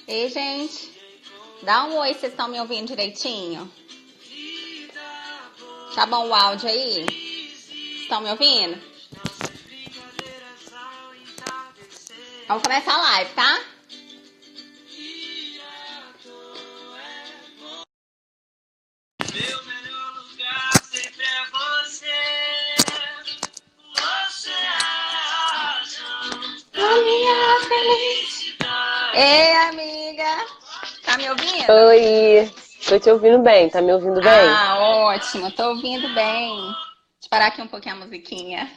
Ei, gente, dá um oi, vocês estão me ouvindo direitinho? Tá bom o áudio aí? Estão me ouvindo? Vamos começar a live, tá? Ei, amiga! Tá me ouvindo? Oi! Tô te ouvindo bem, tá me ouvindo bem? Ah, ótimo, tô ouvindo bem. Deixa eu parar aqui um pouquinho a musiquinha.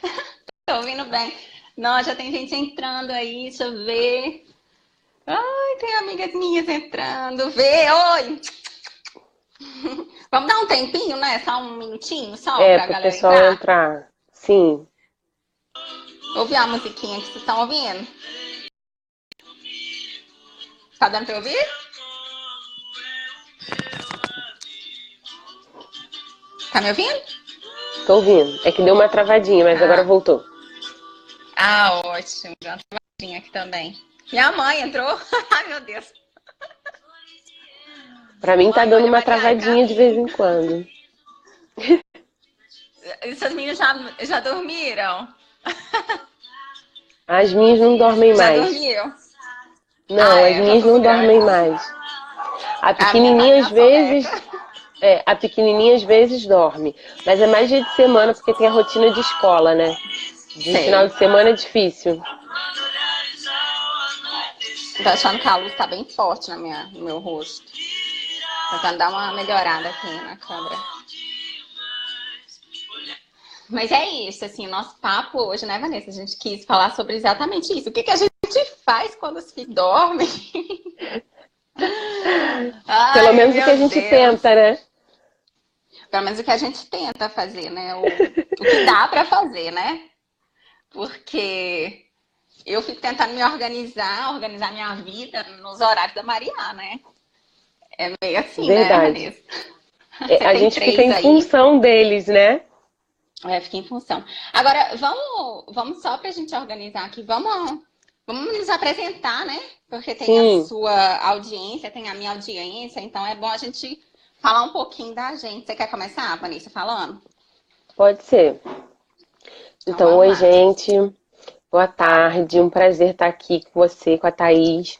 Tô ouvindo bem. Nossa, já tem gente entrando aí, deixa eu ver. Ai, tem amigas minhas entrando. Vê, oi! Vamos dar um tempinho, né? Só um minutinho, só pra Pro galera pessoal entrar. Sim. Ouvir a musiquinha que vocês estão ouvindo? Tá dando pra ouvir? Tá me ouvindo? Tô ouvindo. É que deu uma travadinha, mas agora voltou. Ah, ótimo. Deu uma travadinha aqui também. Minha mãe entrou. Ai, meu Deus. Pra mim tá dando uma travadinha de vez em quando. Essas meninas já dormiram? As minhas não dormem Já mais. dormiram? Não, as minhas não dormem mais. A pequenininha às vezes... a pequenininha às vezes dorme. Mas é mais dia de semana, porque tem a rotina de escola, né? De final de semana é difícil. Tô achando que a luz tá bem forte no meu rosto. Tô tentando dar uma melhorada aqui na câmera. Mas é isso, assim, o nosso papo hoje, né, Vanessa? A gente quis falar sobre exatamente isso. O que a gente faz quando os filhos dormem? Pelo menos o que a gente tenta, né? Pelo menos o que a gente tenta fazer, né? O que dá pra fazer, né? Porque eu fico tentando me organizar minha vida nos horários da Maria, né? É meio assim, verdade. Né, Vanessa? A gente fica em função deles, né? Fica em função. Agora, vamos só pra gente organizar aqui, vamos nos apresentar, né? Porque tem a sua audiência, tem a minha audiência, então é bom a gente falar um pouquinho da gente. Você quer começar, Vanessa, falando? Pode ser. Então, oi, gente. Boa tarde. Um prazer estar aqui com você, com a Thaís,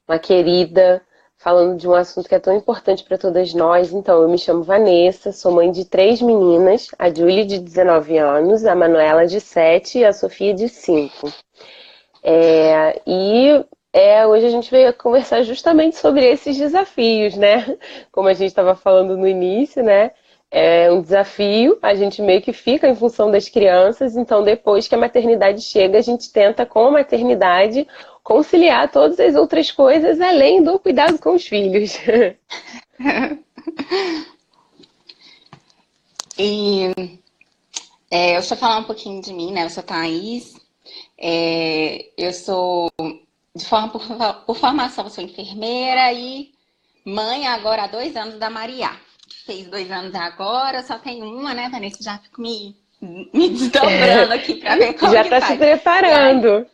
uma querida, falando de um assunto que é tão importante para todas nós. Então, eu me chamo Vanessa, sou mãe de 3 meninas, a Julie de 19 anos, a Manuela de 7 e a Sofia de 5. Hoje a gente veio conversar justamente sobre esses desafios, né? Como a gente estava falando no início, né? É um desafio, a gente meio que fica em função das crianças, então depois que a maternidade chega, a gente tenta com a maternidade conciliar todas as outras coisas além do cuidado com os filhos. Deixa eu falar um pouquinho de mim, né? Eu sou Thaís, eu sou, por formação, eu sou enfermeira e mãe agora há 2 anos da Maria. Fez 2 anos agora, só tem uma, né, Vanessa? Já fico me desdobrando aqui pra ver como já que tá faz. se preparando.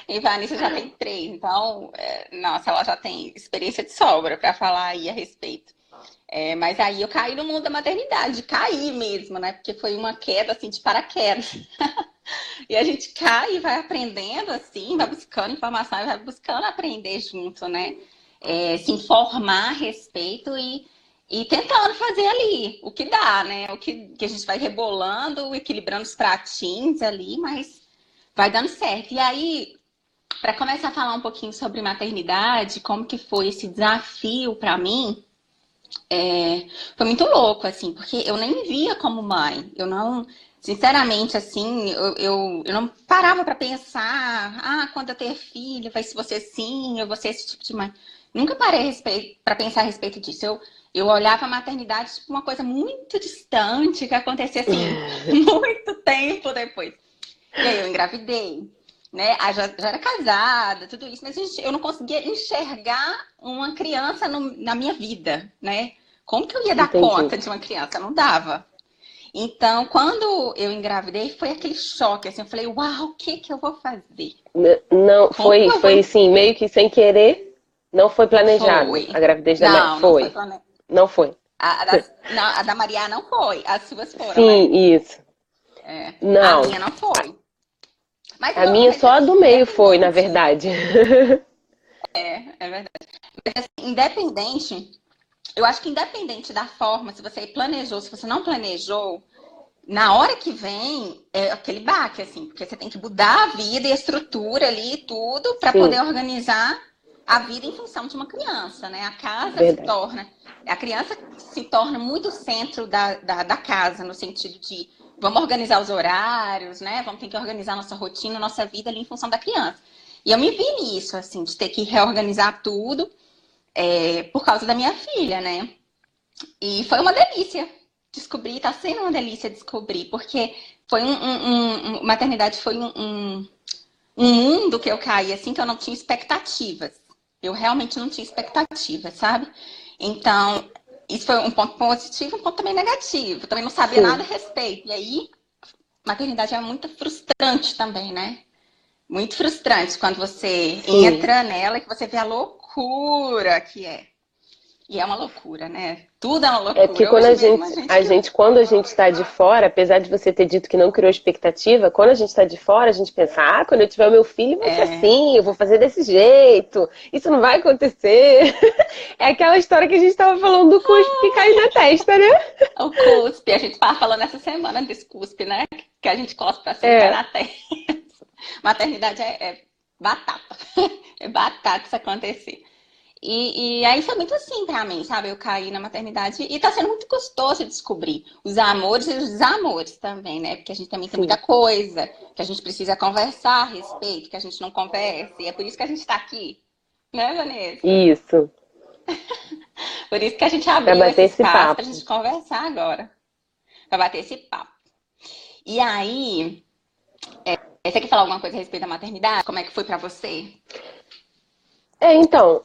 E Vanessa já tem 3, então, nossa, ela já tem experiência de sobra pra falar aí a respeito. Mas aí eu caí no mundo da maternidade, caí mesmo, né? Porque foi uma queda, assim, de paraquedas. E a gente cai e vai aprendendo, assim, vai buscando informação e vai buscando aprender junto, né? Se informar a respeito e tentando fazer ali o que dá, né? O que a gente vai rebolando, equilibrando os pratinhos ali, mas vai dando certo. E aí, para começar a falar um pouquinho sobre maternidade, como que foi esse desafio para mim, foi muito louco, assim, porque eu nem me via como mãe. Eu não, sinceramente, assim, eu não parava para pensar, quando eu ter filho, vai ser você assim, eu vou ser esse tipo de mãe. Nunca parei para pensar a respeito disso. Eu olhava a maternidade tipo uma coisa muito distante, que acontecia assim, muito tempo depois. E aí eu engravidei. né? Já era casada, tudo isso, mas eu não conseguia enxergar uma criança na minha vida, né? Como que eu ia dar Entendi. conta de uma criança? Não dava. Então, quando eu engravidei, foi aquele choque, assim, eu falei, uau, o que que eu vou fazer? Não, Como foi, eu vou... foi assim, meio que sem querer, não foi planejado Foi. a gravidez da Maria. Não, não foi Foi, planejado. não foi. A da Maria não foi, as suas foram, né? Sim, isso. É, a Não, minha não foi. a minha Mas só a assim, do meio foi, na verdade. é verdade. Mas, assim, independente, eu acho que independente da forma, se você planejou, se você não planejou, na hora que vem, é aquele baque, assim, porque você tem que mudar a vida e a estrutura ali e tudo para Sim, poder organizar a vida em função de uma criança, né? A casa se verdade. torna, a criança se torna muito o centro da casa, no sentido de vamos organizar os horários, né? Vamos ter que organizar nossa rotina, nossa vida ali em função da criança. E eu me vi nisso, assim, de ter que reorganizar tudo por causa da minha filha, né? E foi uma delícia descobrir, tá sendo uma delícia descobrir, porque foi maternidade foi um mundo que eu caí assim que eu não tinha expectativas. Eu realmente não tinha expectativas, sabe? Então, isso foi um ponto positivo, um ponto também negativo. Eu também não sabia Sim, nada a respeito. E aí, maternidade é muito frustrante também, né? Muito frustrante quando você sim. entra nela e que você vê a loucura que é. E é uma loucura, né? Tudo é uma É porque loucura. quando Hoje mesmo a gente que. quando a gente está de fora, apesar de você ter dito que não criou expectativa, quando a gente está de fora, a gente pensa, ah, quando eu tiver o meu filho vai ser É, assim, eu vou fazer desse jeito, isso não vai acontecer. É aquela história que a gente estava falando do cuspe que cai na testa, né? o cuspe, a gente estava falando essa semana desse cuspe, né? Que a gente cospe pra cima e cai É, na terra. Maternidade é batata. É batata isso acontecer. E aí foi muito assim pra mim, sabe? Eu caí na maternidade e tá sendo muito gostoso descobrir os amores e os desamores também, né? Porque a gente também tem muita sim, coisa que a gente precisa conversar a respeito, que a gente não conversa. E é por isso que a gente tá aqui, né, Vanessa? isso, Por isso que a gente para abriu esse bater esse espaço pra papo. gente conversar agora, pra bater esse papo. E aí, você quer falar alguma coisa a respeito da maternidade? Como é que foi pra você? Então,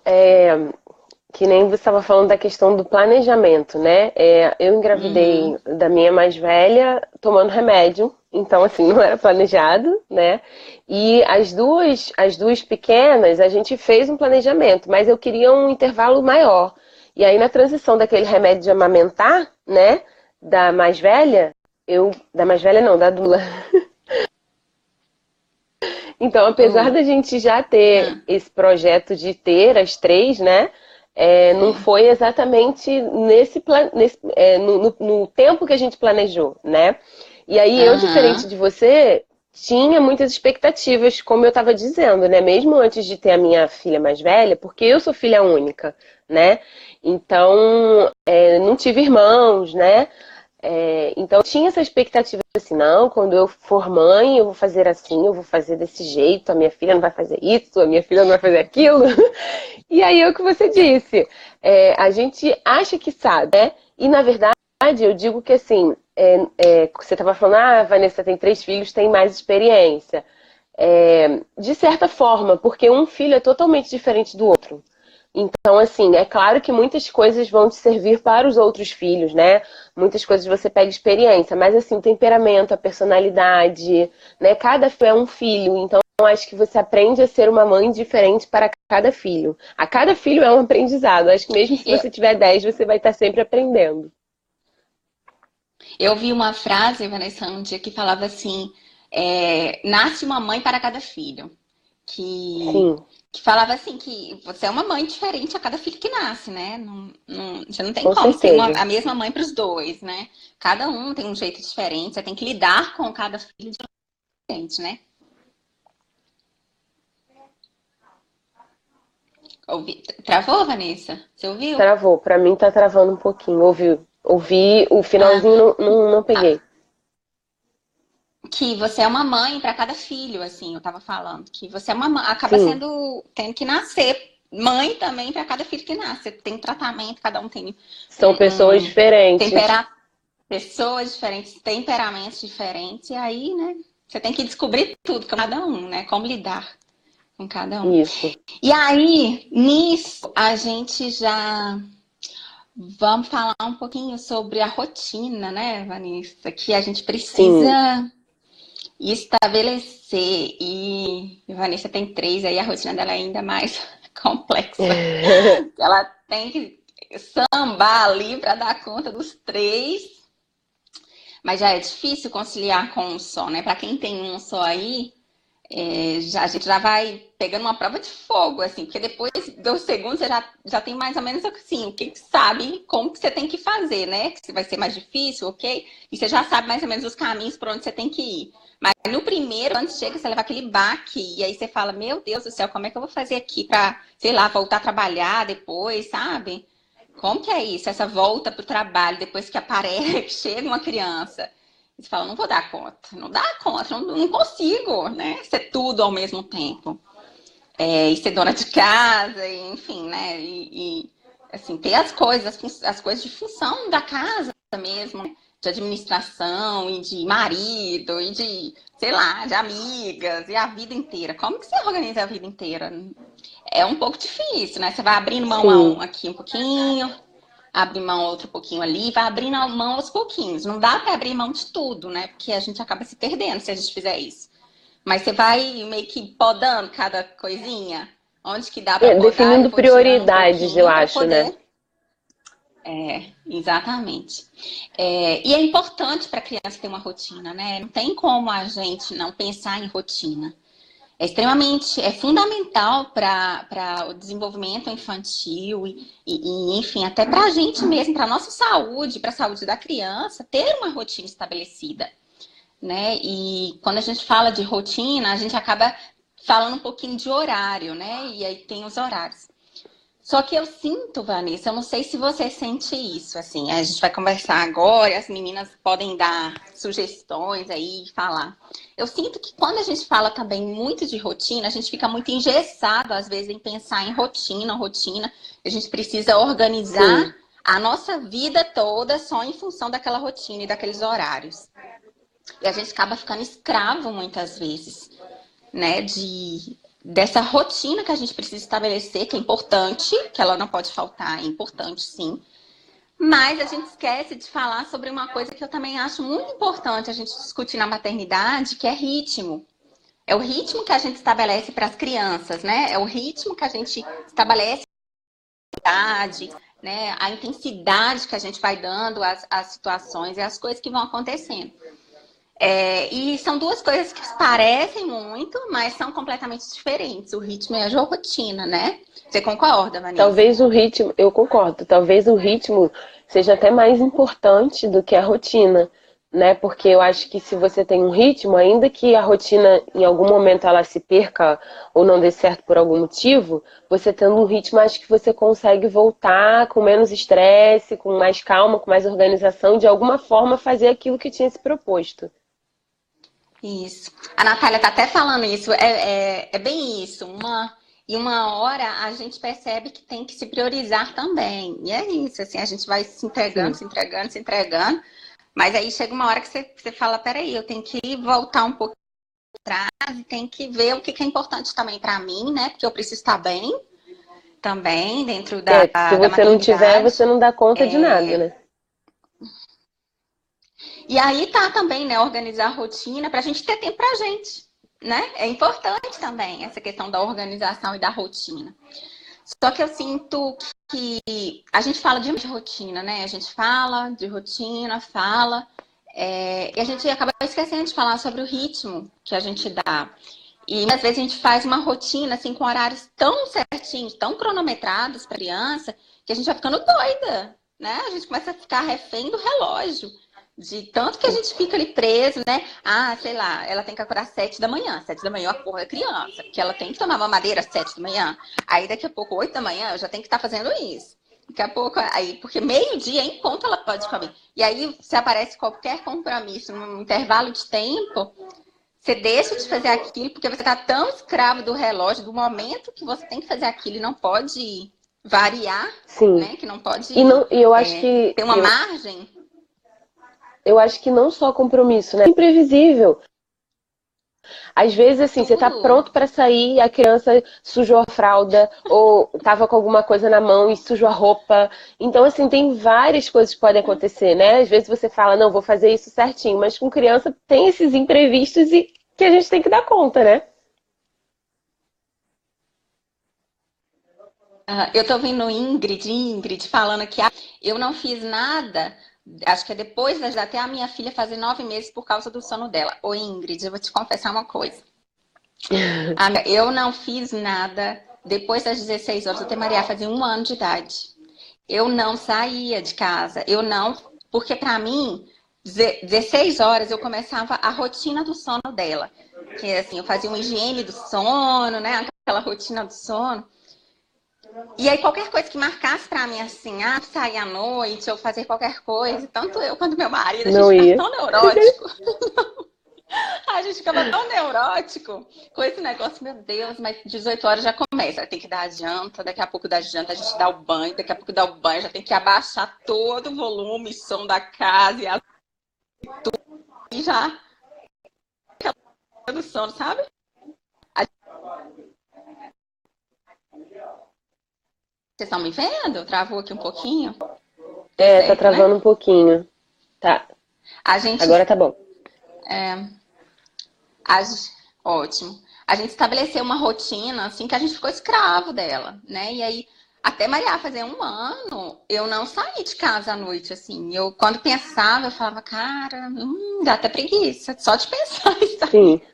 que nem você estava falando da questão do planejamento, né? Eu engravidei Uhum. da minha mais velha tomando remédio, então assim, não era planejado, né? E as duas pequenas, a gente fez um planejamento, mas eu queria um intervalo maior. E aí na transição daquele remédio de amamentar, né, da mais velha, da mais velha não, da Dula. Então, apesar Oh. da gente já ter Ah, esse projeto de ter as três, né? Não sim. foi exatamente no tempo que a gente planejou, né? E aí eu, diferente Aham. de você, tinha muitas expectativas, como eu estava dizendo, né? Mesmo antes de ter a minha filha mais velha, porque eu sou filha única, né? Então, não tive irmãos, né? Então eu tinha essa expectativa assim, não, quando eu for mãe, eu vou fazer assim, eu vou fazer desse jeito, a minha filha não vai fazer isso, a minha filha não vai fazer aquilo. E aí é o que você disse, a gente acha que sabe, né? E na verdade eu digo que assim, você estava falando, ah, a Vanessa tem 3 filhos, tem mais experiência. De certa forma, porque um filho é totalmente diferente do outro. Então, assim, é claro que muitas coisas vão te servir para os outros filhos, né? Muitas coisas você pega experiência, mas assim, o temperamento, a personalidade, né? Cada filho é um filho, então eu acho que você aprende a ser uma mãe diferente para cada filho. A cada filho é um aprendizado. Acho que mesmo se Eu, você tiver 10, você vai estar sempre aprendendo. eu vi uma frase, Vanessa, um dia que falava assim: nasce uma mãe para cada filho. Que, Sim, que falava assim: que você é uma mãe diferente a cada filho que nasce, né? Você não tem com como ser certeza. a mesma mãe para os dois, né? Cada um tem um jeito diferente, você tem que lidar com cada filho diferente, né? Travou, Vanessa? Você ouviu? Travou. Pra mim tá travando um pouquinho. Ouvi o Ah, finalzinho, não peguei. que você é uma mãe para cada filho, assim, eu tava falando, que você é uma mãe, acaba Sim, sendo, tendo que nascer mãe também para cada filho que nasce. Tem um tratamento, cada um tem são pessoas um diferentes. tempera pessoas diferentes, temperamentos diferentes, e aí, né? Você tem que descobrir tudo com cada um, né? Como lidar com cada um. Isso. E aí, nisso, a gente já vamos falar um pouquinho sobre a rotina, né, Vanessa? Que a gente precisa Sim. estabelecer. E Vanessa tem 3, aí a rotina dela é ainda mais complexa. Ela tem que sambar ali para dar conta dos 3. Mas já é difícil conciliar com um só, né? Para quem tem um só aí, a gente já vai pegando uma prova de fogo, assim, porque depois do segundo você já tem mais ou menos assim, o que sabe como que você tem que fazer, né? Que vai ser mais difícil, ok? E você já sabe mais ou menos os caminhos por onde você tem que ir. Mas no primeiro, antes chega, você leva aquele baque, e aí você fala, meu Deus do céu, como é que eu vou fazer aqui para, sei lá, voltar a trabalhar depois, sabe? Como que é isso? Essa volta pro trabalho, depois que aparece, que chega uma criança. Você fala, não vou dar conta. Não dá conta, não consigo, né? Ser tudo ao mesmo tempo. E ser dona de casa, enfim, né? Assim, ter as coisas de função da casa mesmo, né? De administração, e de marido, e de, sei lá, de amigas, e a vida inteira. Como que você organiza a vida inteira? É um pouco difícil, né? Você vai abrindo mão Sim. aqui um pouquinho, abre mão outro pouquinho ali, vai abrindo a mão aos pouquinhos. Não dá para abrir mão de tudo, né? Porque a gente acaba se perdendo se a gente fizer isso. Mas você vai meio que podando cada coisinha, onde que dá para podar, eu Definindo vou tirando um prioridades, eu pouquinho para acho, né? poder. Exatamente. E é importante para a criança ter uma rotina, né? Não tem como a gente não pensar em rotina. É fundamental para o desenvolvimento infantil enfim, até para a gente mesmo, para a nossa saúde, para a saúde da criança, ter uma rotina estabelecida, né? E quando a gente fala de rotina, a gente acaba falando um pouquinho de horário, né? E aí tem os horários. Só que eu sinto, Vanessa, eu não sei se você sente isso, assim, a gente vai conversar agora, e as meninas podem dar sugestões aí, falar. Eu sinto que quando a gente fala também muito de rotina, a gente fica muito engessado, às vezes, em pensar em rotina. A gente precisa organizar Sim. a nossa vida toda só em função daquela rotina e daqueles horários. E a gente acaba ficando escravo muitas vezes, né, dessa rotina que a gente precisa estabelecer, que é importante, que ela não pode faltar, é importante sim. Mas a gente esquece de falar sobre uma coisa que eu também acho muito importante a gente discutir na maternidade, que é ritmo. É o ritmo que a gente estabelece para as crianças, né? É o ritmo que a gente estabelece a idade, né? A intensidade que a gente vai dando às situações e às coisas que vão acontecendo. E são duas coisas que parecem muito, mas são completamente diferentes. O ritmo e a rotina, né? Você concorda, Vanessa? Talvez o ritmo, eu concordo, talvez o ritmo seja até mais importante do que a rotina, né? Porque eu acho que se você tem um ritmo, ainda que a rotina em algum momento ela se perca ou não dê certo por algum motivo, você tendo um ritmo, acho que você consegue voltar com menos estresse, com mais calma, com mais organização, de alguma forma fazer aquilo que tinha se proposto. Isso. A Natália tá até falando isso. É bem isso. Uma hora a gente percebe que tem que se priorizar também. E é isso, assim, a gente vai se entregando, Sim. se entregando, se entregando. Mas aí chega uma hora que você fala, peraí, eu tenho que voltar um pouco atrás e tem que ver o que é importante também para mim, né? Porque eu preciso estar bem também dentro Se da você não tiver, maternidade. você não dá conta de nada, né? E aí tá também, né, organizar a rotina para a gente ter tempo pra gente, né? É importante também essa questão da organização e da rotina. Só que eu sinto que a gente fala de rotina, né? A gente fala de rotina, e a gente acaba esquecendo de falar sobre o ritmo que a gente dá. E às vezes a gente faz uma rotina assim com horários tão certinhos, tão cronometrados para criança, que a gente vai ficando doida, né? A gente começa a ficar refém do relógio. De tanto que a gente fica ali preso, né? Ah, sei lá, ela tem que acordar às 7 da manhã. 7 da manhã eu acordo a criança, porque ela tem que tomar mamadeira às 7 da manhã. Aí daqui a pouco, 8 da manhã, eu já tenho que estar fazendo isso. Daqui a pouco, aí, porque meio-dia em ponto ela pode comer. E aí, se aparece qualquer compromisso num intervalo de tempo, você deixa de fazer aquilo, porque você está tão escravo do relógio, do momento que você tem que fazer aquilo e não pode variar, Sim. né? Que não pode E não, e eu acho que ter uma margem. eu acho que não só compromisso, né? É imprevisível. Às vezes, assim, você tá Tudo. pronto para sair e a criança sujou a fralda, ou tava com alguma coisa na mão e sujou a roupa. Então, assim, tem várias coisas que podem acontecer, né? Às vezes você fala, não, vou fazer isso certinho, mas com criança tem esses imprevistos e que a gente tem que dar conta, né? Eu tô vendo Ingrid falando que eu não fiz nada. Acho que é depois até a minha filha fazer 9 meses por causa do sono dela. Ô Ingrid, eu vou te confessar uma coisa. Eu não fiz nada depois das 16 horas. Eu tenho Maria fazia 1 ano de idade. Eu não saía de casa. Eu não. Porque para mim, 16 horas eu começava a rotina do sono dela. Que assim, eu fazia uma higiene do sono, né? Aquela rotina do sono. E aí, qualquer coisa que marcasse pra mim, assim, sair à noite ou fazer qualquer coisa, tanto eu quanto meu marido, a gente Não ficava ia. tão neurótico. A gente ficava tão neurótico com esse negócio, meu Deus, mas 18 horas já começa. Tem que dar a janta, daqui a pouco da janta a gente dá o banho, daqui a pouco dá o banho, já tem que abaixar todo o volume, som da casa e já do sono, sabe? Vocês estão me vendo? Travou aqui um pouquinho? Deu É, tá certo, né? travando um pouquinho. Tá, A gente agora tá bom. A gen- Ótimo. A gente estabeleceu uma rotina, assim, que a gente ficou escravo dela, né? E aí, até Maria fazer 1 ano, eu não saí de casa à noite, assim. Eu, quando pensava, eu falava, cara, dá até preguiça, só de pensar em Sim. sair.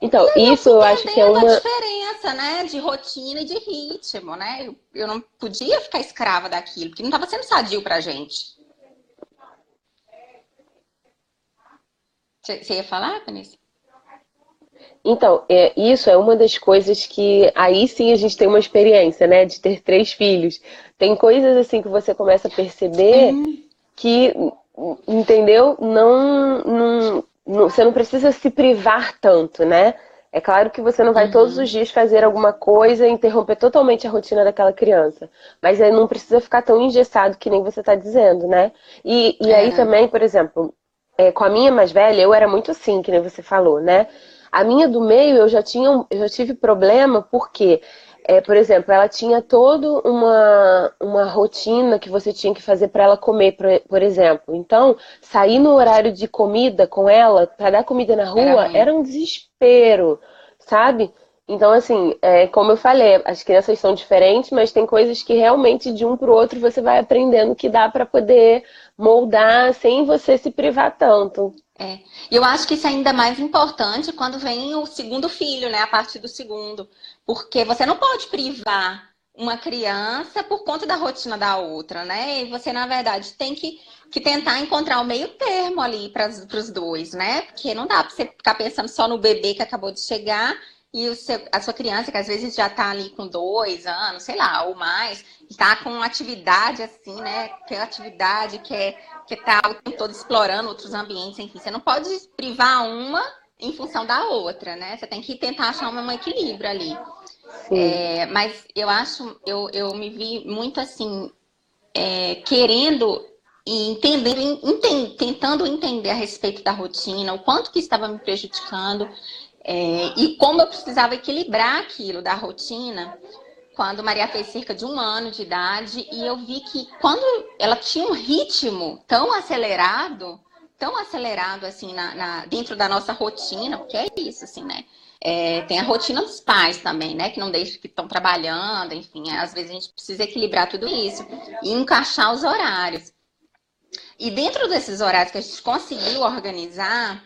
Então, Eu isso fui eu acho que é entendendo a uma. diferença, né, de rotina e de ritmo, né? Eu não podia ficar escrava daquilo, porque não estava sendo sadio pra gente. Você ia falar, Vanessa? Então, isso é uma das coisas que aí sim a gente tem uma experiência, né, de ter 3 filhos. Tem coisas assim que você começa a perceber Sim. que, entendeu? Você não precisa se privar tanto, né? É claro que você não vai todos os Uhum. dias fazer alguma coisa e interromper totalmente a rotina daquela criança. Mas aí não precisa ficar tão engessado que nem você está dizendo, né? E aí É. também, por exemplo, com a minha mais velha, eu era muito assim, que nem você falou, né? A minha do meio, eu já tive problema porque por exemplo, ela tinha toda uma rotina que você tinha que fazer para ela comer, por exemplo. Então, sair no horário de comida com ela, para dar comida na Era rua, ruim. era um desespero, sabe? Então, assim, como eu falei, as crianças são diferentes, mas tem coisas que realmente de um para o outro você vai aprendendo que dá para poder moldar sem você se privar tanto. É. E eu acho que isso é ainda mais importante quando vem o segundo filho, né? A partir do segundo. Porque você não pode privar uma criança por conta da rotina da outra, né? E você, na verdade, tem que tentar encontrar o meio termo ali para os dois, né? Porque não dá para você ficar pensando só no bebê que acabou de chegar e a sua criança, que às vezes já está ali com 2 anos, sei lá, ou mais, está com atividade assim, né? Que é atividade que tá o tempo todo explorando outros ambientes, enfim. Você não pode privar uma em função da outra, né? Você tem que tentar achar um equilíbrio ali. Sim, Mas eu acho, eu me vi muito assim, querendo e entendendo, tentando entender a respeito da rotina, o quanto que estava me prejudicando, e como eu precisava equilibrar aquilo da rotina quando Maria fez cerca de 1 ano de idade, e eu vi que quando ela tinha um ritmo tão acelerado assim dentro da nossa rotina, porque é isso, assim, né? Tem a rotina dos pais também, né? Que não deixam que estão trabalhando, enfim, às vezes a gente precisa equilibrar tudo isso e encaixar os horários. E dentro desses horários que a gente conseguiu organizar,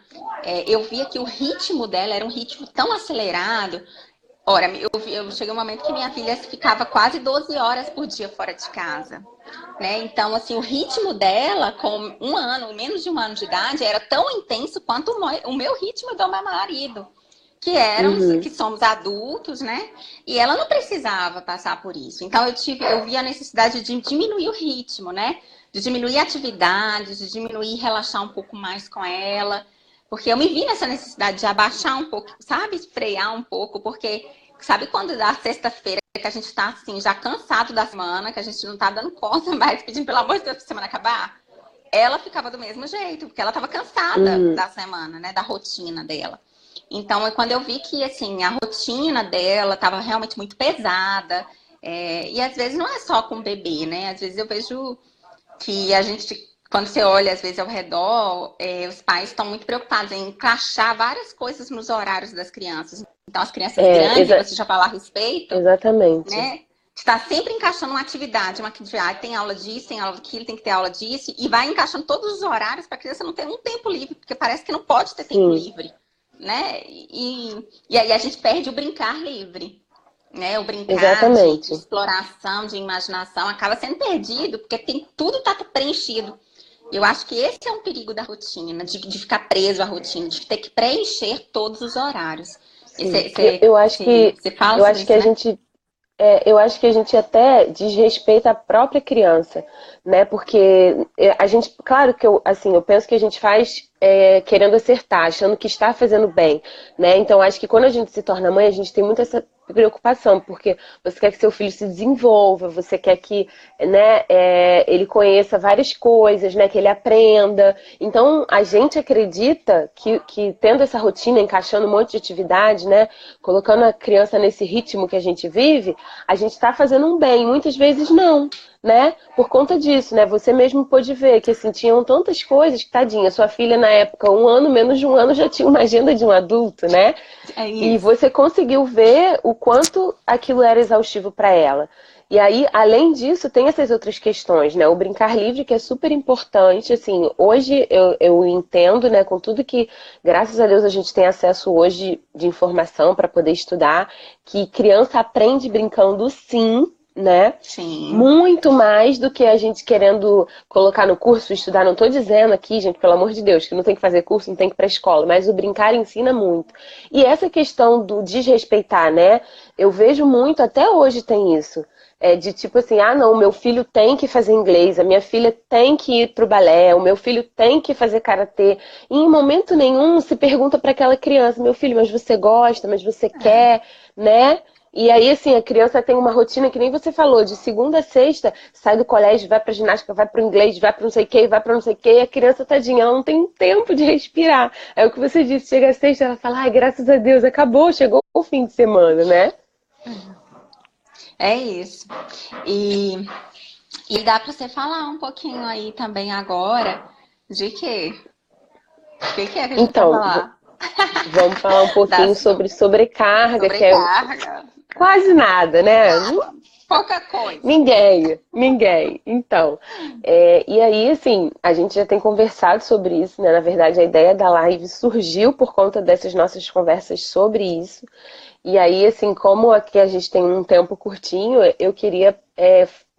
eu via que o ritmo dela era um ritmo tão acelerado. Ora, eu cheguei um momento que minha filha ficava quase 12 horas por dia fora de casa, né? Então, assim, o ritmo dela, com 1 ano, menos de 1 ano de idade, era tão intenso quanto o meu ritmo e do meu marido, uhum, que somos adultos, né? E ela não precisava passar por isso. Então, eu vi a necessidade de diminuir o ritmo, né? De diminuir a atividade, de diminuir, relaxar um pouco mais com ela. Porque eu me vi nessa necessidade de abaixar um pouco, sabe? Frear um pouco, porque sabe quando dá sexta-feira que a gente tá assim, já cansado da semana, que a gente não tá dando conta mais, pedindo pelo amor de Deus pra semana acabar? Ela ficava do mesmo jeito, porque ela tava cansada uhum, da semana, né? Da rotina dela. Então, quando eu vi que, assim, a rotina dela estava realmente muito pesada, e às vezes não é só com o bebê, né? Às vezes eu vejo que a gente, quando você olha, às vezes, ao redor, os pais estão muito preocupados em encaixar várias coisas nos horários das crianças. Então, as crianças grandes, você já falou a respeito, exatamente. né? Está sempre encaixando uma atividade, tem aula disso, tem aula daquilo, tem que ter aula disso, e vai encaixando todos os horários para a criança não ter um tempo livre, porque parece que não pode ter tempo livre, né? E aí a gente perde o brincar livre, né? O brincar de exploração, de imaginação, acaba sendo perdido, porque tudo está preenchido. Eu acho que esse é um perigo da rotina, de ficar preso à rotina, de ter que preencher todos os horários. Eu acho que a gente eu acho que a gente até desrespeita a própria criança, né? Porque a gente, claro que eu penso que a gente faz querendo acertar, achando que está fazendo bem, né? Então acho que quando a gente se torna mãe, a gente tem muito essa preocupação, porque você quer que seu filho se desenvolva, você quer que, né, ele conheça várias coisas, né, que ele aprenda. Então a gente acredita que tendo essa rotina, encaixando um monte de atividade, né, colocando a criança nesse ritmo que a gente vive, a gente está fazendo um bem. Muitas vezes não, né? Por conta disso, né? Você mesmo pôde ver que assim, tinham tantas coisas que, tadinha, sua filha na época, menos de um ano, já tinha uma agenda de um adulto, né? E você conseguiu ver o quanto aquilo era exaustivo para ela. E aí, além disso, tem essas outras questões, né? O brincar livre, que é super importante, assim, hoje eu entendo, né, com tudo que, graças a Deus, a gente tem acesso hoje de informação para poder estudar, que criança aprende brincando sim, né? Sim. Muito mais do que a gente querendo colocar no curso, estudar. Não estou dizendo aqui, gente, pelo amor de Deus, que não tem que fazer curso, não tem que ir para a escola, mas o brincar ensina muito. E essa questão do desrespeitar, né? Eu vejo muito, até hoje tem isso. De tipo assim, não, meu filho tem que fazer inglês, a minha filha tem que ir pro balé, o meu filho tem que fazer karatê. E em momento nenhum se pergunta para aquela criança, meu filho, mas você gosta, mas você quer, né? E aí, assim, a criança tem uma rotina que nem você falou, de segunda a sexta, sai do colégio, vai pra ginástica, vai pro inglês, vai pra não sei o que, vai pra não sei o que, e a criança, tadinha, ela não tem tempo de respirar. É o que você disse, chega a sexta, ela fala, ai, graças a Deus, acabou, chegou o fim de semana, né? É isso. E dá pra você falar um pouquinho aí também agora de quê? O que é que a gente vai falar? Vamos falar um pouquinho sobre sobrecarga, que é quase nada, né? Pouca coisa. Ninguém. Então, e aí, assim, a gente já tem conversado sobre isso, né? Na verdade, a ideia da live surgiu por conta dessas nossas conversas sobre isso. E aí, assim, como aqui a gente tem um tempo curtinho, eu queria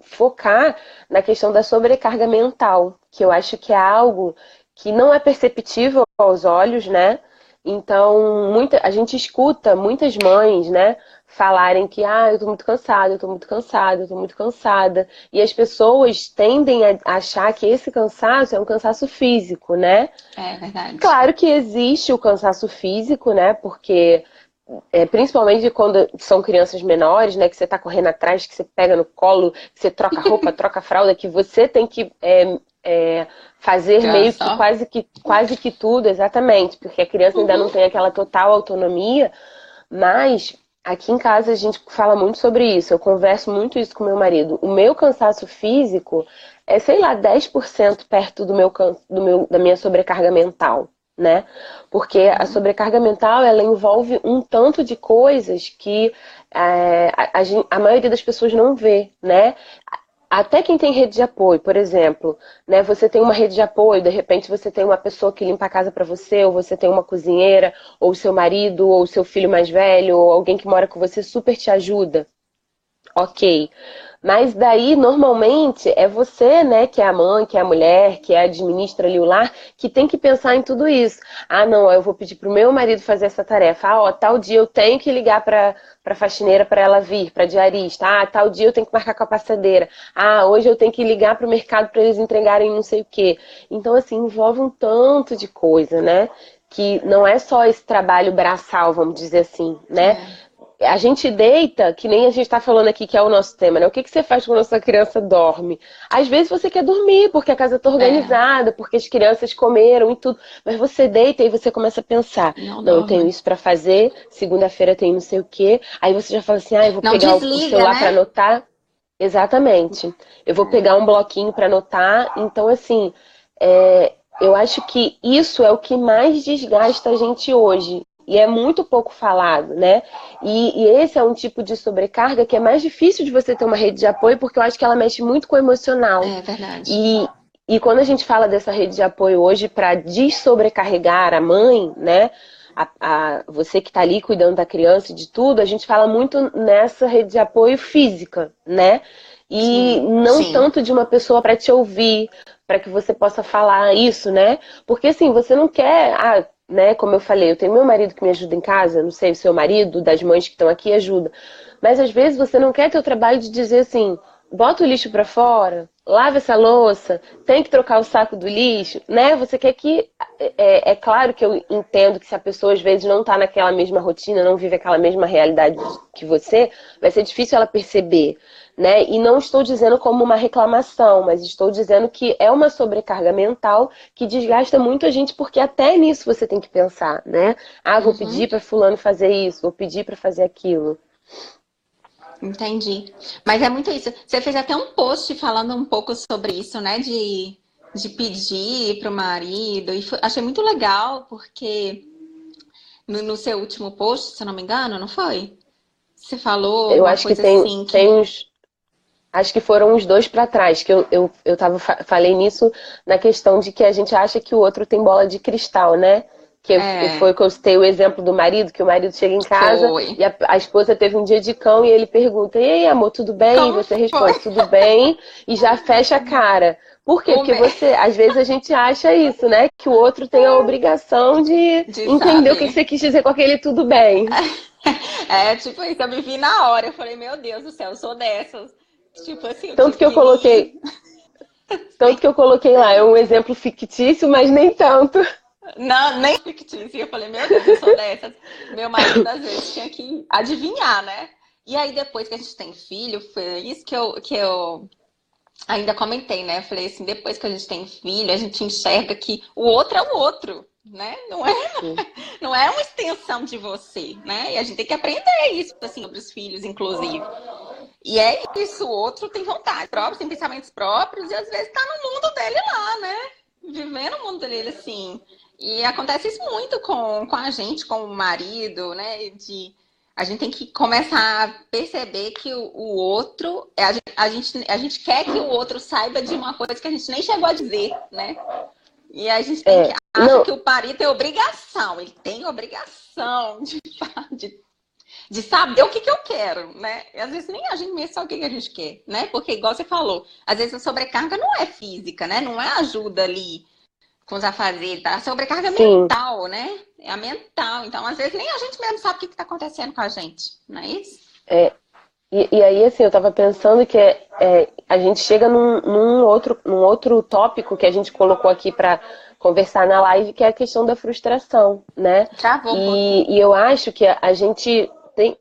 focar na questão da sobrecarga mental, que eu acho que é algo que não é perceptível aos olhos, né? Então, a gente escuta muitas mães, né, falarem que, eu tô muito cansada, eu tô muito cansada, eu tô muito cansada. E as pessoas tendem a achar que esse cansaço é um cansaço físico, né? É verdade. Claro que existe o cansaço físico, né? Porque principalmente quando são crianças menores, né? Que você tá correndo atrás, que você pega no colo, que você troca roupa, troca fralda, que você tem que fazer meio que quase que tudo, exatamente, porque a criança ainda não tem aquela total autonomia, mas aqui em casa a gente fala muito sobre isso, eu converso muito isso com meu marido. O meu cansaço físico é, sei lá, 10% perto da minha sobrecarga mental, né? Porque a sobrecarga mental, ela envolve um tanto de coisas que a maioria das pessoas não vê, né? Até quem tem rede de apoio, por exemplo, né? Você tem uma rede de apoio, de repente você tem uma pessoa que limpa a casa para você, ou você tem uma cozinheira, ou seu marido, ou seu filho mais velho, ou alguém que mora com você super te ajuda. Ok. Mas daí, normalmente, é você, né, que é a mãe, que é a mulher, que administra ali o lar, que tem que pensar em tudo isso. Não, eu vou pedir pro meu marido fazer essa tarefa. Tal dia eu tenho que ligar pra faxineira para ela vir, pra diarista. Tal dia eu tenho que marcar com a passadeira. Hoje eu tenho que ligar pro mercado para eles entregarem não sei o quê. Então, assim, envolve um tanto de coisa, né? Que não é só esse trabalho braçal, vamos dizer assim, né? a gente deita, que nem a gente está falando aqui, que é o nosso tema, né? O que que você faz quando a sua criança dorme? Às vezes você quer dormir, porque a casa está É, organizada, porque as crianças comeram e tudo. Mas você deita e você começa a pensar, não não, eu tenho dorme. isso para fazer, segunda-feira tem não sei o quê. Aí você já fala assim, ah, eu vou Não pegar o desliga, celular para né? anotar. Exatamente. Eu vou pegar um bloquinho para anotar. Então, assim, eu acho que isso é o que mais desgasta a gente hoje. E é muito pouco falado, né? E esse é um tipo de sobrecarga que é mais difícil de você ter uma rede de apoio, porque eu acho que ela mexe muito com o emocional. É verdade. E, e quando a gente fala dessa rede de apoio hoje para dessobrecarregar a mãe, né? Você que está ali cuidando da criança e de tudo, a gente fala muito nessa rede de apoio física, né? E Sim, não sim. tanto de uma pessoa para te ouvir, para que você possa falar isso, né? Porque assim, você não quer, né, como eu falei, eu tenho meu marido que me ajuda em casa, não sei, o seu marido, das mães que estão aqui ajuda. Mas às vezes você não quer ter o trabalho de dizer assim, bota o lixo para fora, lava essa louça, tem que trocar o saco do lixo, né? Você quer que é claro que eu entendo que se a pessoa às vezes não está naquela mesma rotina, não vive aquela mesma realidade que você, vai ser difícil ela perceber, né? E não estou dizendo como uma reclamação, mas estou dizendo que é uma sobrecarga mental que desgasta muito a gente, porque até nisso você tem que pensar, né? Ah, vou Uhum, pedir para fulano fazer isso, vou pedir para fazer aquilo. entendi. Mas é muito isso. Você fez até um post falando um pouco sobre isso, né? De pedir para o marido. E achei muito legal, porque no seu último post, se eu não me engano, não foi? Você falou Eu alguma acho que coisa assim tem que. uns. Acho que foram os dois para trás, que falei nisso na questão de que a gente acha que o outro tem bola de cristal, né? Foi É, que eu citei o exemplo do marido, que o marido chega em casa foi. e a esposa teve um dia de cão e ele pergunta, e aí, amor, tudo bem? E Como você foi? responde, tudo bem, e já fecha a cara. Por quê? O Porque me... às vezes a gente acha isso, né? Que o outro tem a obrigação de De entender o que saber. você quis dizer com aquele tudo bem. É, tipo isso, eu me vi na hora. Eu falei, meu Deus do céu, eu sou dessas. Tipo assim, eu Tanto tive que eu que coloquei, ir. tanto que eu coloquei lá, é um exemplo fictício, mas nem tanto. Não, nem fictício. Eu falei, meu Deus, eu sou dessas. Meu marido, às vezes, tinha que adivinhar, né? E aí, depois que a gente tem filho, foi isso que eu ainda comentei, né? Eu falei assim, depois que a gente tem filho, a gente enxerga que o outro é o outro, né? Sim. Não é uma extensão de você, né? E a gente tem que aprender isso, assim, sobre os filhos, inclusive. E é isso, o outro tem vontade própria, tem pensamentos próprios, e às vezes tá no mundo dele lá, né? Vivendo o mundo dele assim. E acontece isso muito com a gente, com o marido, né? A gente tem que começar a perceber que o outro, a gente quer que o outro saiba de uma coisa que a gente nem chegou a dizer, né? E a gente tem que, acha Não, que o marido tem obrigação, ele tem obrigação de saber o que, que eu quero, né? E às vezes nem a gente mesmo sabe o que, que a gente quer, né? Porque, igual você falou, às vezes a sobrecarga não é física, né? Não é ajuda ali com os afazeres, tá? A sobrecarga é sim. mental, né? É a mental. Então, às vezes nem a gente mesmo sabe o que, que tá acontecendo com a gente, não é isso? É, e aí, assim, eu tava pensando que a gente chega num outro tópico que a gente colocou aqui para conversar na live, que é a questão da frustração, né? Travou um pouquinho. E eu acho que a gente tem.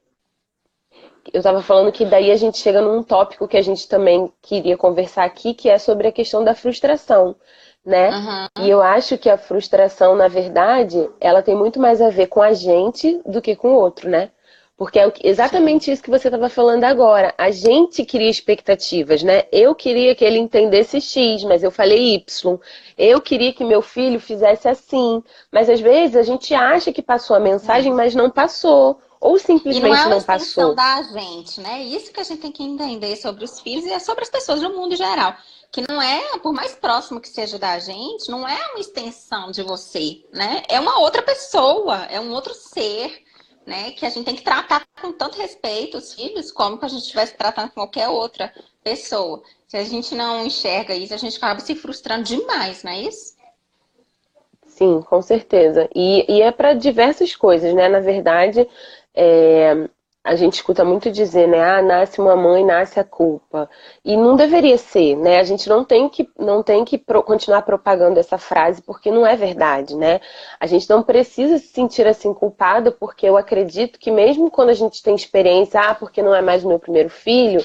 Eu tava falando que daí a gente chega num tópico que a gente também queria conversar aqui, que é sobre a questão da frustração, né? E Uhum. eu acho que a frustração, na verdade, ela tem muito mais a ver com a gente do que com o outro, né? Porque é Sim. exatamente isso que você estava falando agora. A gente cria expectativas, né? Eu queria que ele entendesse X, mas eu falei Y. Eu queria que meu filho fizesse assim. Mas às vezes a gente acha que passou a mensagem, É. mas não passou. Ou E não é simplesmente uma não extensão passou. da gente, né? Isso que a gente tem que entender sobre os filhos e é sobre as pessoas no mundo em geral. Que não é, por mais próximo que seja da gente, não é uma extensão de você, né? É uma outra pessoa, é um outro ser, né? Que a gente tem que tratar com tanto respeito os filhos como que a gente estivesse tratando com qualquer outra pessoa. Se a gente não enxerga isso, a gente acaba se frustrando demais, não é isso? Sim, com certeza. E é para diversas coisas, né? Na verdade, é, a gente escuta muito dizer, né? Ah, nasce uma mãe, nasce a culpa. E não deveria ser, né? A gente não tem que continuar propagando essa frase porque não é verdade, né? A gente não precisa se sentir assim culpada porque eu acredito que mesmo quando a gente tem experiência, ah, porque não é mais o meu primeiro filho,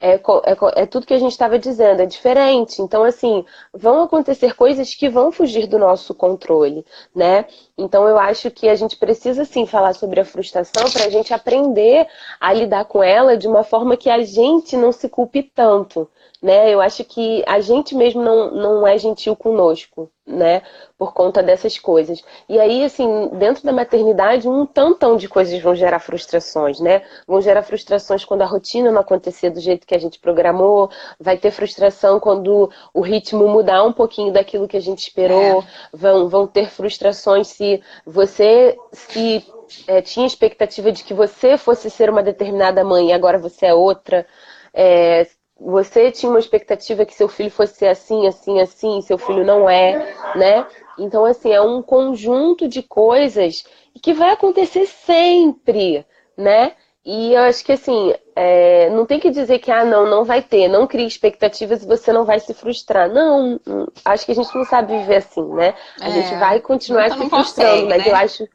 é tudo que a gente estava dizendo, é diferente. Então, assim, vão acontecer coisas que vão fugir do nosso controle, né? Então, eu acho que a gente precisa, sim, falar sobre a frustração para a gente aprender a lidar com ela de uma forma que a gente não se culpe tanto, né? Eu acho que a gente mesmo não é gentil conosco, né? Por conta dessas coisas. E aí, assim, dentro da maternidade, um tantão de coisas vão gerar frustrações, né? Vão gerar frustrações quando a rotina não acontecer do jeito que a gente programou, vai ter frustração quando o ritmo mudar um pouquinho daquilo que a gente esperou, vão ter frustrações se você tinha expectativa de que você fosse ser uma determinada mãe e agora você é outra. Você tinha uma expectativa que seu filho fosse ser assim, assim, assim, e seu filho não é, né? Então, assim, é um conjunto de coisas que vai acontecer sempre, né? E eu acho que, assim, não tem que dizer que, não vai ter, não crie expectativas e você não vai se frustrar. Não, acho que a gente não sabe viver assim, né? A gente vai continuar Nunca se não frustrando, consegue, mas eu né? acho,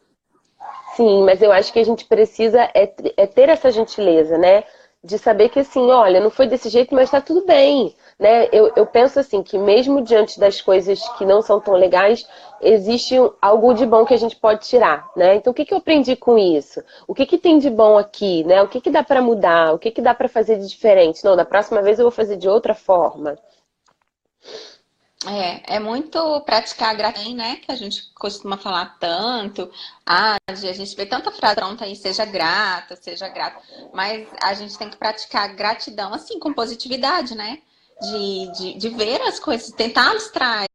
sim, mas eu acho que a gente precisa ter essa gentileza, né? De saber que assim, olha, não foi desse jeito, mas tá tudo bem, né? Eu penso assim, que mesmo diante das coisas que não são tão legais, existe algo de bom que a gente pode tirar, né? Então, o que eu aprendi com isso? O que tem de bom aqui, né? O que dá pra mudar? O que dá pra fazer de diferente? Não, da próxima vez eu vou fazer de outra forma. É muito praticar a gratidão, né? Que a gente costuma falar tanto. Ah, a gente vê tanta frase pronta aí, seja grata, seja grata. Mas a gente tem que praticar a gratidão, assim, com positividade, né? De ver as coisas, tentar abstrair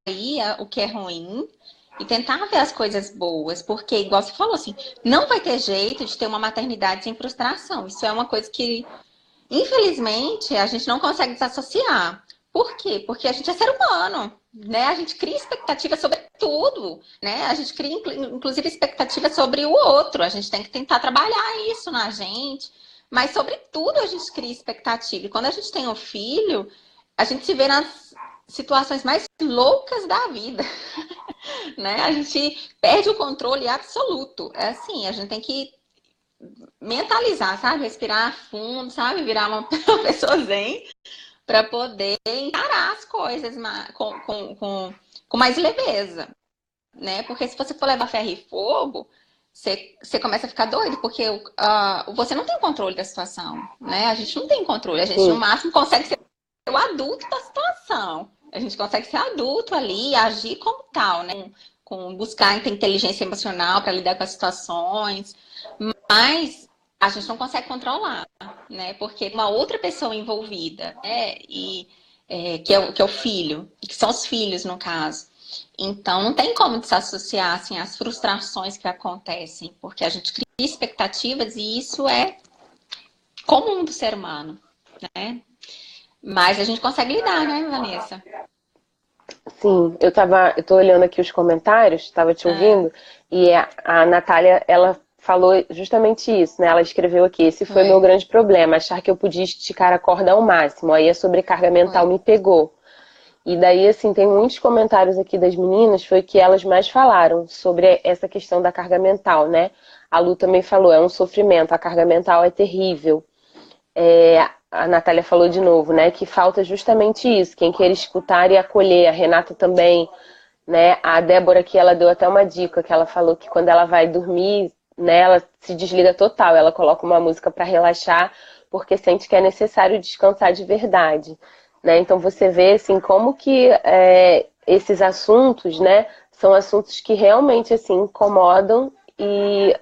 o que é ruim e tentar ver as coisas boas. Porque, igual você falou, assim, não vai ter jeito de ter uma maternidade sem frustração. Isso é uma coisa que infelizmente, a gente não consegue desassociar. Por quê? Porque a gente é ser humano, né? A gente cria expectativa sobre tudo, né? A gente cria, inclusive, expectativa sobre o outro. A gente tem que tentar trabalhar isso na gente. Mas sobre tudo a gente cria expectativa. E quando a gente tem um filho, a gente se vê nas situações mais loucas da vida, né? A gente perde o controle absoluto. É assim, a gente tem que mentalizar, sabe? Respirar fundo, sabe? Virar uma pessoa zen para poder encarar as coisas com mais leveza, né? Porque se você for levar ferro e fogo, você começa a ficar doido, porque você não tem controle da situação, né? A gente não tem controle, a gente no Sim, máximo consegue ser o adulto da situação. A gente consegue ser adulto ali, agir como tal, né? Com buscar inteligência emocional para lidar com as situações, mas a gente não consegue controlar, né? Porque uma outra pessoa envolvida, né? Que é o filho, que são os filhos, no caso. Então, não tem como desassociar assim, as frustrações que acontecem, porque a gente cria expectativas e isso é comum do ser humano, né? Mas a gente consegue lidar, né, Vanessa? sim. Eu tô olhando aqui os comentários, estava te É, ouvindo, e a Natália, ela falou justamente isso, né? Ela escreveu aqui, esse foi meu foi, grande problema, achar que eu podia esticar a corda ao máximo, aí a sobrecarga mental foi. me pegou. E daí, assim, tem muitos comentários aqui das meninas, foi que elas mais falaram sobre essa questão da carga mental, né? A Lu também falou, é um sofrimento, a carga mental é terrível. A Natália falou de novo, né? Que falta justamente isso, quem quer escutar e acolher. A Renata também, né? A Débora que ela deu até uma dica, que ela falou que quando ela vai dormir, né? Ela se desliga total, ela coloca uma música para relaxar, porque sente que é necessário descansar de verdade, né? Então você vê assim como que esses assuntos, né? São assuntos que realmente assim incomodam e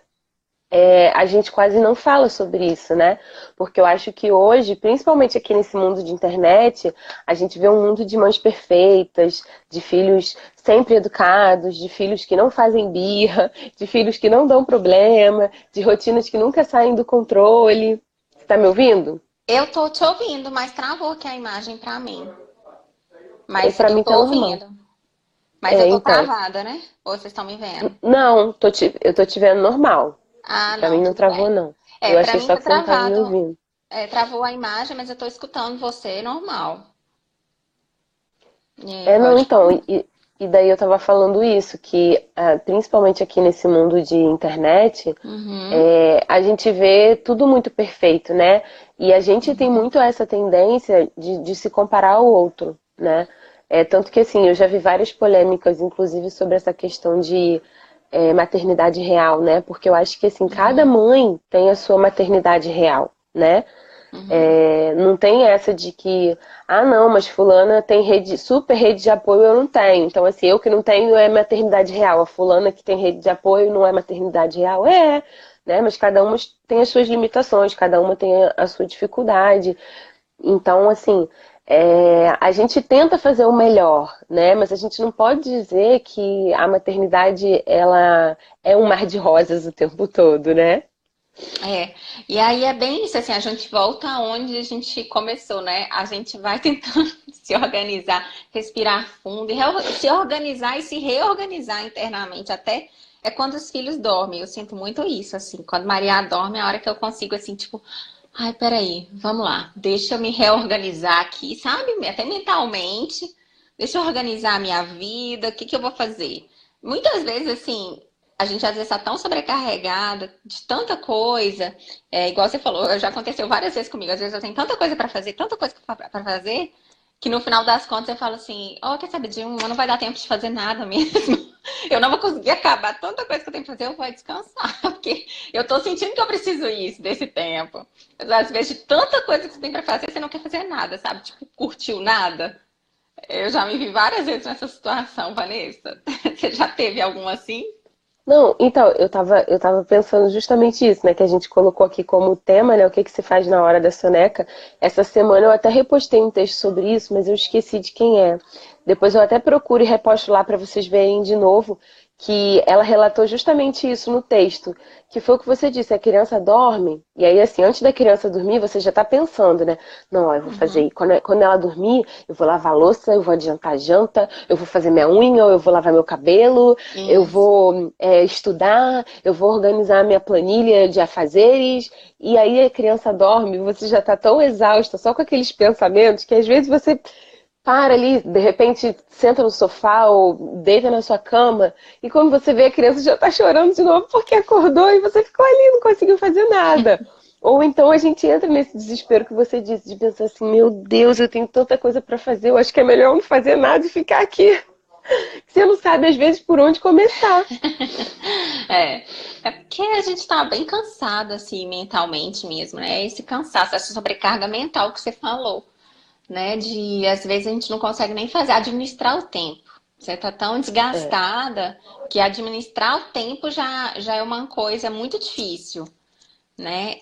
a gente quase não fala sobre isso, né? Porque eu acho que hoje, principalmente aqui nesse mundo de internet, a gente vê um mundo de mães perfeitas, de filhos sempre educados, de filhos que não fazem birra, de filhos que não dão problema, de rotinas que nunca saem do controle. Você tá me ouvindo? Eu tô te ouvindo, mas travou aqui a imagem pra mim. Mas Para eu mim tô tá normal. ouvindo. Mas eu tô Então. travada, né? Ou vocês estão me vendo? Não, eu tô te vendo normal. Ah, Pra não, mim não tudo travou, bem. não. É, Eu pra achei mim só tá que você não estava me travado. ouvindo. É, travou a imagem, mas eu tô escutando você normal. É, É, não, pode então, falar. e daí eu tava falando isso, que principalmente aqui nesse mundo de internet, Uhum, a gente vê tudo muito perfeito, né? E a gente tem uhum, muito essa tendência de se comparar ao outro, né? Tanto que, assim, eu já vi várias polêmicas, inclusive, sobre essa questão de maternidade real, né? Porque eu acho que, assim, cada uhum, mãe tem a sua maternidade real, né? uhum. Não tem essa de que, ah, não, mas fulana tem rede, super rede de apoio, eu não tenho. Então, assim, eu que não tenho é maternidade real. A fulana que tem rede de apoio não é maternidade real. É, né? Mas cada uma tem as suas limitações, cada uma tem a sua dificuldade. Então, assim, a gente tenta fazer o melhor, né? Mas a gente não pode dizer que a maternidade, ela é um mar de rosas o tempo todo, né? É, e aí é bem isso, assim, a gente volta aonde a gente começou, né? A gente vai tentando se organizar, respirar fundo, e se organizar e se reorganizar internamente, até é quando os filhos dormem. Eu sinto muito isso, assim, quando Maria dorme, é a hora que eu consigo, assim, tipo, ai, peraí, vamos lá, deixa eu me reorganizar aqui, sabe? Até mentalmente, deixa eu organizar a minha vida, o que que eu vou fazer? Muitas vezes, assim, a gente às vezes está tão sobrecarregada de tanta coisa, igual você falou, já aconteceu várias vezes comigo. Às vezes eu tenho tanta coisa para fazer, tanta coisa para fazer, que no final das contas eu falo assim: ó, quer saber de não vai dar tempo de fazer nada mesmo. Eu não vou conseguir acabar tanta coisa que eu tenho que fazer, eu vou descansar, porque eu tô sentindo que eu preciso isso desse tempo. Mas, às vezes, de tanta coisa que você tem para fazer, você não quer fazer nada, sabe? Tipo, curtiu nada. Eu já me vi várias vezes nessa situação, Vanessa. Você já teve alguma assim? Não, então, eu tava pensando justamente isso, né? Que a gente colocou aqui como tema, né? O que que se faz na hora da soneca. Essa semana eu até repostei um texto sobre isso, mas eu esqueci de quem é. Depois eu até procuro e reposto lá para vocês verem de novo que ela relatou justamente isso no texto, que foi o que você disse, a criança dorme, e aí assim, antes da criança dormir, você já tá pensando, né? Não, ó, eu vou fazer, Uhum. quando ela dormir, eu vou lavar a louça, eu vou adiantar a janta, eu vou fazer minha unha, ou eu vou lavar meu cabelo, eu Isso. vou estudar, eu vou organizar minha planilha de afazeres, e aí a criança dorme, você já está tão exausta só com aqueles pensamentos que às vezes você para ali, de repente senta no sofá ou deita na sua cama, e quando você vê a criança já está chorando de novo porque acordou e você ficou ali e não conseguiu fazer nada. Ou então a gente entra nesse desespero que você disse, de pensar assim, meu Deus, eu tenho tanta coisa para fazer, eu acho que é melhor eu não fazer nada e ficar aqui. Você não sabe às vezes por onde começar. É, é porque a gente tá bem cansado, assim, mentalmente mesmo, né? Esse cansaço, essa sobrecarga mental que você falou, né? De, às vezes, a gente não consegue nem fazer, administrar o tempo. Você tá tão É. desgastada que administrar o tempo já é uma coisa muito difícil, né?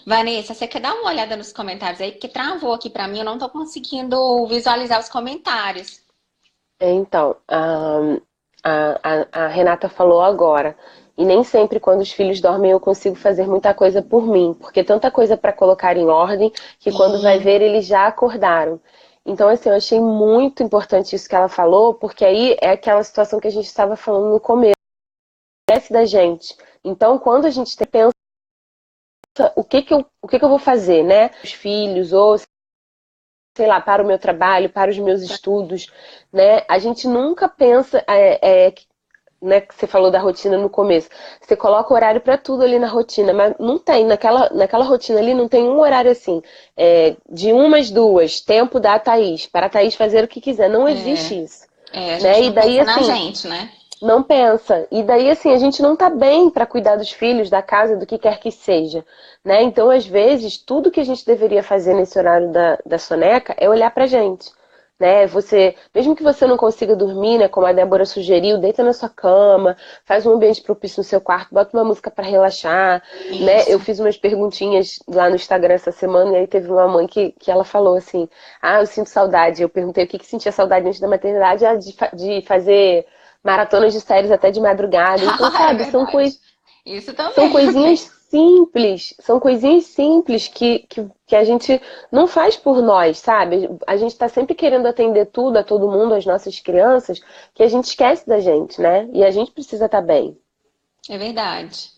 Vanessa, você quer dar uma olhada nos comentários aí? Porque travou aqui pra mim, eu não tô conseguindo visualizar os comentários. Então, a Renata falou agora. E nem sempre quando os filhos dormem eu consigo fazer muita coisa por mim, porque tanta coisa para colocar em ordem que quando vai Sim, ver eles já acordaram. Então, assim, eu achei muito importante isso que ela falou, porque aí é aquela situação que a gente estava falando no começo, esquece da gente. Então, quando a gente pensa o que que eu vou fazer, né? Os filhos, ou sei lá, para o meu trabalho, para os meus estudos, né? A gente nunca pensa, né, que você falou da rotina no começo. Você coloca horário para tudo ali na rotina, mas não tem, naquela rotina ali não tem um horário assim, de umas duas, tempo da Thaís, para a Thaís fazer o que quiser. Não existe isso, a né? gente E não daí, pensa na assim, gente, né? não pensa. E daí, assim, a gente não tá bem para cuidar dos filhos, da casa, do que quer que seja, né? Então, às vezes, tudo que a gente deveria fazer nesse horário da soneca é olhar pra gente, né? Você, mesmo que você não consiga dormir, né, como a Débora sugeriu, deita na sua cama, faz um ambiente propício no seu quarto, bota uma música para relaxar, né? Eu Isso. fiz umas perguntinhas lá no Instagram essa semana e aí teve uma mãe que ela falou assim: "Ah, eu sinto saudade". Eu perguntei o que que sentia saudade antes da maternidade, de fazer maratonas de séries até de madrugada. Então, É sabe, verdade. Isso são também eu coisinhas tenho. simples, são coisinhas simples que a gente não faz por nós, sabe? A gente tá sempre querendo atender tudo, a todo mundo, as nossas crianças, que a gente esquece da gente, né? E a gente precisa estar bem. É verdade.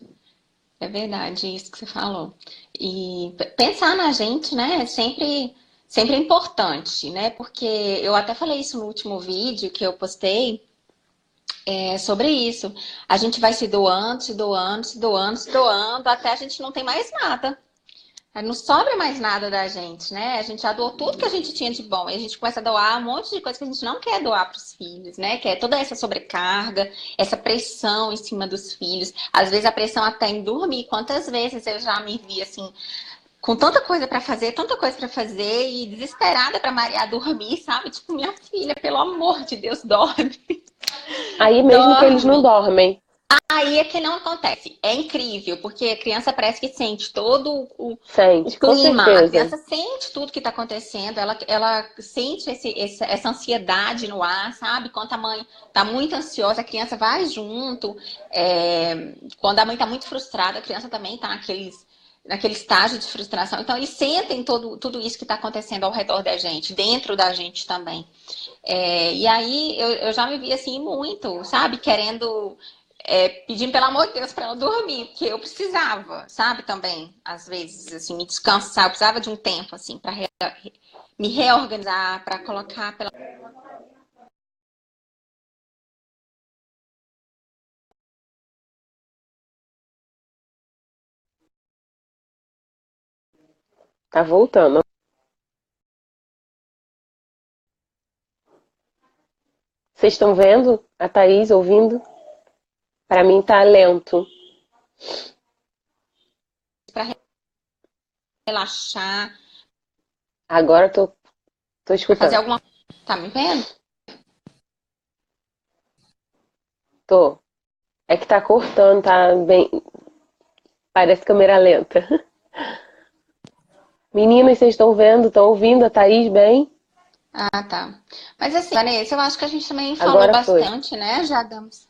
É verdade isso que você falou. E pensar na gente, né, sempre é importante, né? Porque eu até falei isso no último vídeo que eu postei, sobre isso. A gente vai se doando, se doando, se doando, se doando, até a gente não tem mais nada. Aí não sobra mais nada da gente, né? A gente já doou tudo que a gente tinha de bom. E a gente começa a doar um monte de coisa que a gente não quer doar para os filhos, né? Que é toda essa sobrecarga, essa pressão em cima dos filhos. Às vezes a pressão até em dormir. Quantas vezes eu já me vi assim, com tanta coisa para fazer, tanta coisa para fazer e desesperada para Maria dormir, sabe? Tipo, minha filha, pelo amor de Deus, dorme. Aí mesmo que eles não Dorme. dormem. Aí é que não acontece. É incrível, porque a criança parece que sente todo o Sente, com clima. A certeza. criança sente tudo que está acontecendo. Ela sente essa ansiedade no ar, sabe? Quando a mãe está muito ansiosa, a criança vai junto. Quando a mãe está muito frustrada, a criança também está naquele estágio de frustração. Então, eles sentem tudo isso que está acontecendo ao redor da gente, dentro da gente também. E aí eu já me vi assim muito, sabe? Querendo, pedindo pelo amor de Deus para ela dormir, porque eu precisava, sabe? Também, às vezes, assim, me descansar. Eu precisava de um tempo, assim, para me reorganizar, para colocar pela. Tá voltando. Vocês estão vendo a Thaís ouvindo? Para mim tá lento. Para relaxar, Agora tô para fazer escutando. alguma. Tá me vendo? Tô. É que tá cortando, tá bem. Parece câmera lenta. Meninas, vocês estão vendo? Estão ouvindo a Thaís bem? Ah, tá. Mas assim, Vanessa, eu acho que a gente também falou Agora foi. bastante, né? Já damos.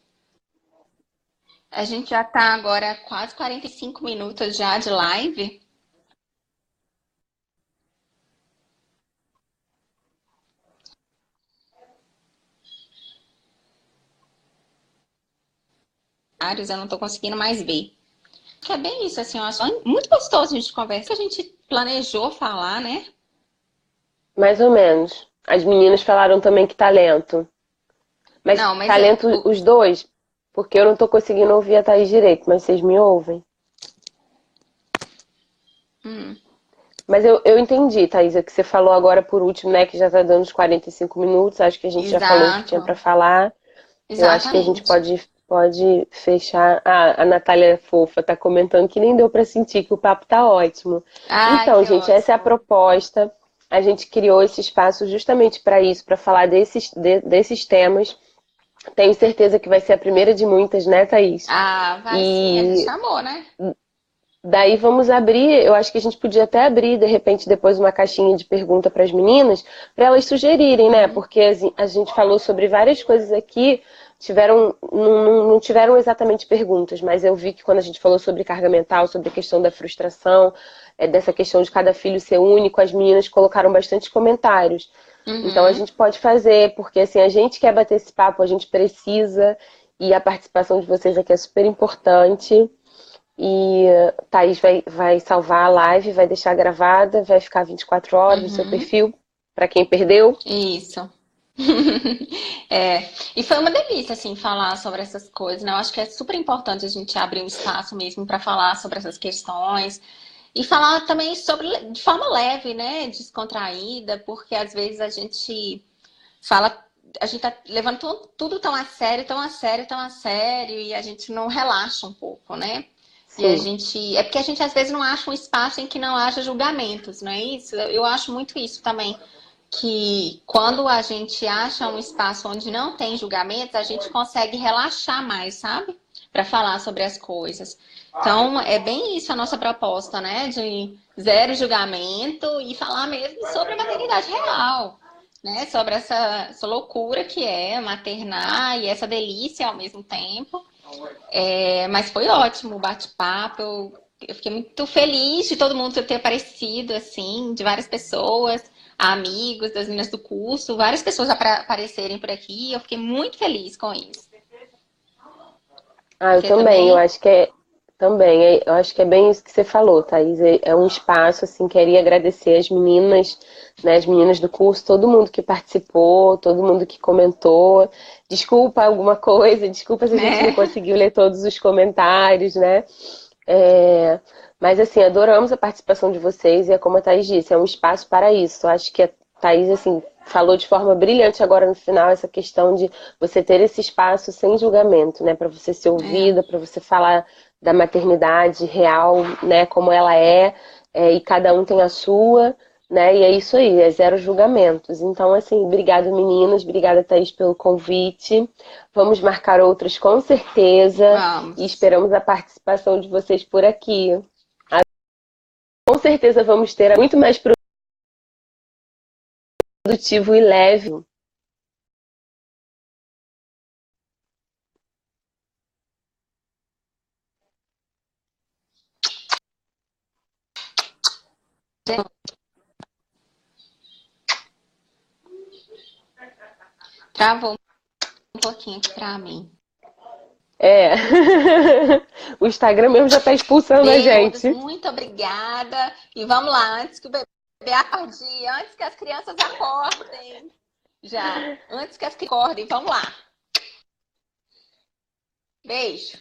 A gente já tá agora quase 45 minutos já de live. Eu não tô conseguindo mais ver. Que é bem isso, assim, eu acho muito gostoso a gente conversar, que a gente planejou falar, né? Mais ou menos. As meninas falaram também que tá lento. Mas Não, mas tá lento os dois? Porque eu não tô conseguindo ouvir a Thaís direito, mas vocês me ouvem? hum, Mas eu entendi, Thaís, o que você falou agora por último, né? Que já tá dando uns 45 minutos. Acho que a gente já falou o que tinha exato, pra falar. Eu acho que a gente exatamente. pode fechar. Ah, a Natália é fofa, tá comentando que nem deu pra sentir que o papo tá ótimo. Ai, Então, que gente, essa é a ótimo. proposta. A gente criou esse espaço justamente para isso, para falar desses temas. Tenho certeza que vai ser a primeira de muitas, né, Thaís? Ah, vai sim, a gente E chamou, né? daí vamos abrir, eu acho que a gente podia até abrir, de repente, depois uma caixinha de pergunta para as meninas, para elas sugerirem, né? Uhum, Porque a gente falou sobre várias coisas aqui, não tiveram exatamente perguntas, mas eu vi que quando a gente falou sobre carga mental, sobre a questão da frustração, dessa questão de cada filho ser único, as meninas colocaram bastante comentários. Então a uhum. gente pode fazer, porque assim, a gente quer bater esse papo, a gente precisa, e a participação de vocês aqui é super importante. E Thaís vai salvar a live, vai deixar gravada, vai ficar 24 horas no seu Uhum, perfil, para quem perdeu. isso. E foi uma delícia, assim, falar sobre essas coisas, né? Eu acho que é super importante a gente abrir um espaço mesmo para falar sobre essas questões e falar também sobre de forma leve, né? Descontraída, porque às vezes a gente fala, a gente tá levando tudo tão a sério, tão a sério, tão a sério, e a gente não relaxa um pouco, né? E a Sim, gente. É porque a gente às vezes não acha um espaço em que não haja julgamentos, não é isso? Eu acho muito isso também. Que quando a gente acha um espaço onde não tem julgamentos, a gente consegue relaxar mais, sabe? Para falar sobre as coisas. Então, é bem isso a nossa proposta, né? De zero julgamento e falar mesmo sobre a maternidade real, né? Sobre essa loucura que é maternar e essa delícia ao mesmo tempo. Mas foi ótimo o bate-papo. Eu fiquei muito feliz de todo mundo ter aparecido, assim, de várias pessoas, amigos das meninas do curso, várias pessoas aparecerem por aqui. Eu fiquei muito feliz com isso. ah, eu Você também, eu também? acho que é. também. Eu acho que é bem isso que você falou, Thaís. É um espaço, assim, queria agradecer as meninas, né, as meninas do curso, todo mundo que participou, todo mundo que comentou. Desculpa alguma coisa, desculpa se a gente não né? conseguiu ler todos os comentários, né? É, mas assim, adoramos a participação de vocês e é como a Thaís disse, é um espaço para isso. Eu acho que a Thaís, assim, falou de forma brilhante agora no final essa questão de você ter esse espaço sem julgamento, né? Para você ser É, ouvida, para você falar da maternidade real, né? Como ela e cada um tem a sua, né? E é isso aí, é zero julgamentos. Então, assim, obrigado meninas, obrigada Thaís pelo convite. Vamos marcar outros com certeza e vamos. esperamos a participação de vocês por aqui. Com certeza vamos ter muito mais produtivo e leve. Travou um pouquinho aqui pra mim. É. O Instagram mesmo já está expulsando a Todos, gente. muito obrigada. E vamos lá, antes que o bebê acorde, antes que as crianças acordem. Já, antes que as crianças acordem, vamos lá. Beijo.